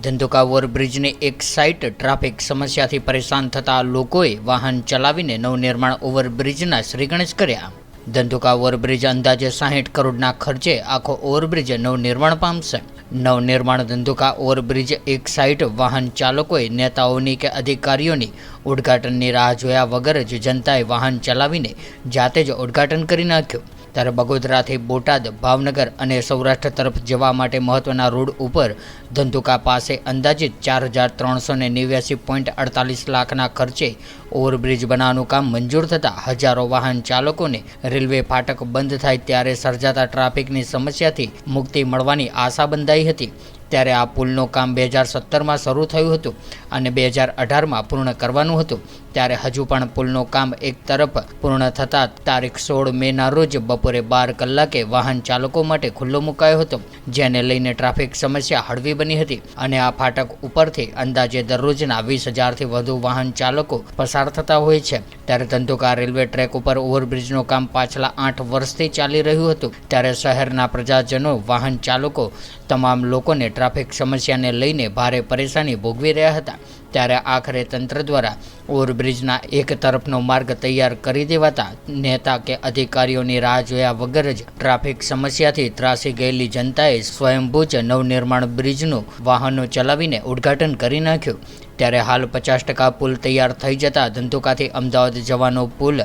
ધંધુકા ઓવરબ્રિજની એક site traffic સમસ્યાથી પરેશાન થતા લોકોએ વાહન ચલાવીને નવનિર્માણ ઓવરબ્રિજના શ્રીગણેશ કર્યા। ધંધુકા ઓવરબ્રિજ અંદાજે 60 કરોડના ખર્ચે આખો ઓવરબ્રિજ નવનિર્માણ પામશે। નવનિર્માણ ધંધુકા ઓવરબ્રિજ એક સાઇટ વાહન ચાલકોએ નેતાઓની કે અધિકારીઓની ઉદ્ઘાટનની રાહ જોયા વગર જ જનતાએ વાહન ચલાવીને જાતે જ ઉદ્ઘાટન કરી નાખ્યું। ત્યારે બગોદરાથી બોટાદ, ભાવનગર અને સૌરાષ્ટ્ર તરફ જવા માટે મહત્વના રોડ ઉપર ધંધુકા પાસે અંદાજિત 4389.48 લાખના ખર્ચે ઓવરબ્રિજ બનાવવાનું કામ મંજૂર થતાં હજારો વાહન ચાલકોને રેલવે ફાટક બંધ થાય ત્યારે સર્જાતા ટ્રાફિકની સમસ્યાથી મુક્તિ મળવાની આશા બંધાઈ હતી। ત્યારે આ પુલનું કામ 2017માં શરૂ થયું હતું અને 2018માં પૂર્ણ કરવાનું હતું। ત્યારે હજુ પણ પુલનું કામ એક તરફ પૂર્ણ થતાં તારીખ 16 મેના રોજ બપોરે 12 કલાકે વાહન ચાલકો માટે ખુલ્લો મુકાયો હતો, જેને લઈને ટ્રાફિક સમસ્યા હળવી બની હતી અને આ ફાટક ઉપરથી અંદાજે દરરોજના 20,000થી વધુ વાહન ચાલકો પસાર થતા હોય છે। ત્યારે ધંધુકા રેલવે ટ્રેક ઉપર ઓવરબ્રિજનું કામ પાછલા 8 વર્ષથી ચાલી રહ્યું હતું। ત્યારે શહેરના પ્રજાજનો, વાહન ચાલકો તમામ લોકોને ટ્રાફિક સમસ્યાને લઈને ભારે પરેશાની ભોગવી રહ્યા હતા। ત્યારે આખરે તંત્ર દ્વારા ઓવરબ્રિજના એક તરફનો માર્ગ તૈયાર કરી દેવાતા નેતા કે અધિકારીઓની રાહ જોયા વગર જ ટ્રાફિક સમસ્યાથી ત્રાસી ગયેલી જનતાએ સ્વયંભૂ જ નવનિર્માણ બ્રિજનું વાહનો ચલાવીને ઉદ્ઘાટન કરી નાખ્યું। ત્યારે હાલ 50% પુલ તૈયાર થઈ જતા ધંધુકાથી અમદાવાદ જવાનો પુલ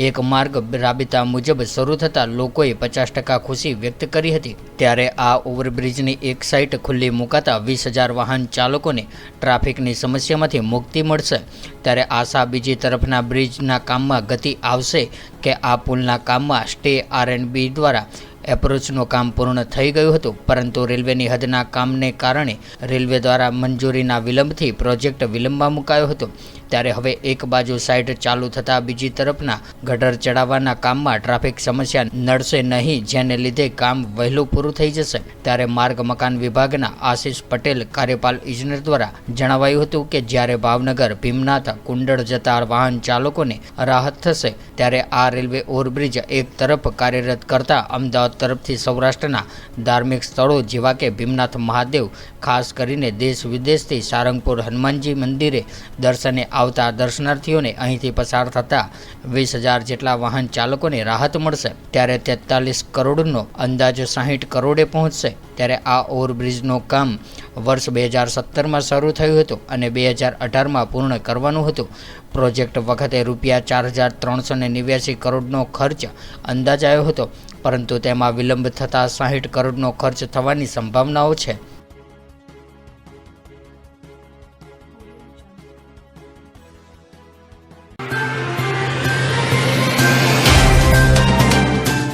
એક માર્ગ રાબેતા મુજબ શરૂ થતાં લોકોએ 50% ખુશી વ્યક્ત કરી હતી। ત્યારે આ ઓવરબ્રિજની એક સાઇટ ખુલ્લી મુકાતા 20,000 વાહન ચાલકોને ટ્રાફિકની સમસ્યામાંથી મુક્તિ મળશે। ત્યારે આશા બીજી તરફના બ્રિજના કામમાં ગતિ આવશે કે આ પુલના કામમાં સ્ટે R&B દ્વારા એપ્રોચનું કામ પૂર્ણ થઈ ગયું હતું, પરંતુ રેલવેની હદના કામને કારણે રેલવે દ્વારા મંજૂરીના વિલંબથી પ્રોજેક્ટ વિલંબમાં મુકાયો હતો। ત્યારે હવે એક બાજુ સાઇટ ચાલુ થતાં બીજી તરફના ગટર ચડાવવાના કામમાં ટ્રાફિક સમસ્યા નડશે નહીં, જેને લીધે કામ વહેલું પૂરું થઈ જશે। ત્યારે માર્ગ મકાન વિભાગના આશિષ પટેલ, કાર્યપાલ ઇજનેર દ્વારા જણાવાયું હતું કે જ્યારે ભાવનગર, ભીમનાથ, કુંડળ જતા વાહન ચાલકોને રાહત થશે, ત્યારે આ રેલવે ઓવરબ્રિજ એક તરફ કાર્યરત કરતા અમદાવાદ તરફથી સૌરાષ્ટ્રના ધાર્મિક સ્થળો જેવા કે ભીમનાથ મહાદેવ, ખાસ કરીને દેશ વિદેશથી સારંગપુર હનુમાનજી મંદિરે દર્શને આવતા દર્શનાર્થીઓને અહીંથી પસાર થતા 20,000 જેટલા વાહન ચાલકોને રાહત મળશે। ત્યારે 43 કરોડનો અંદાજ 60 કરોડે પહોંચશે। ત્યારે આ ઓવરબ્રિજનું કામ વર્ષ 2017માં શરૂ થયું હતું અને 2018માં પૂર્ણ કરવાનું હતું। પ્રોજેક્ટ વખતે રૂપિયા 4,389 કરોડનો ખર્ચ અંદાજાયો હતો, પરંતુ તેમાં વિલંબ થતાં 60 કરોડનો ખર્ચ થવાની સંભાવનાઓ છે।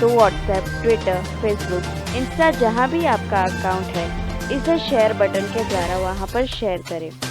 तो व्हाट्सएप, ट्विटर, फेसबुक, इंस्टा जहाँ भी आपका अकाउंट है, इसे शेयर बटन के द्वारा वहाँ पर शेयर करें।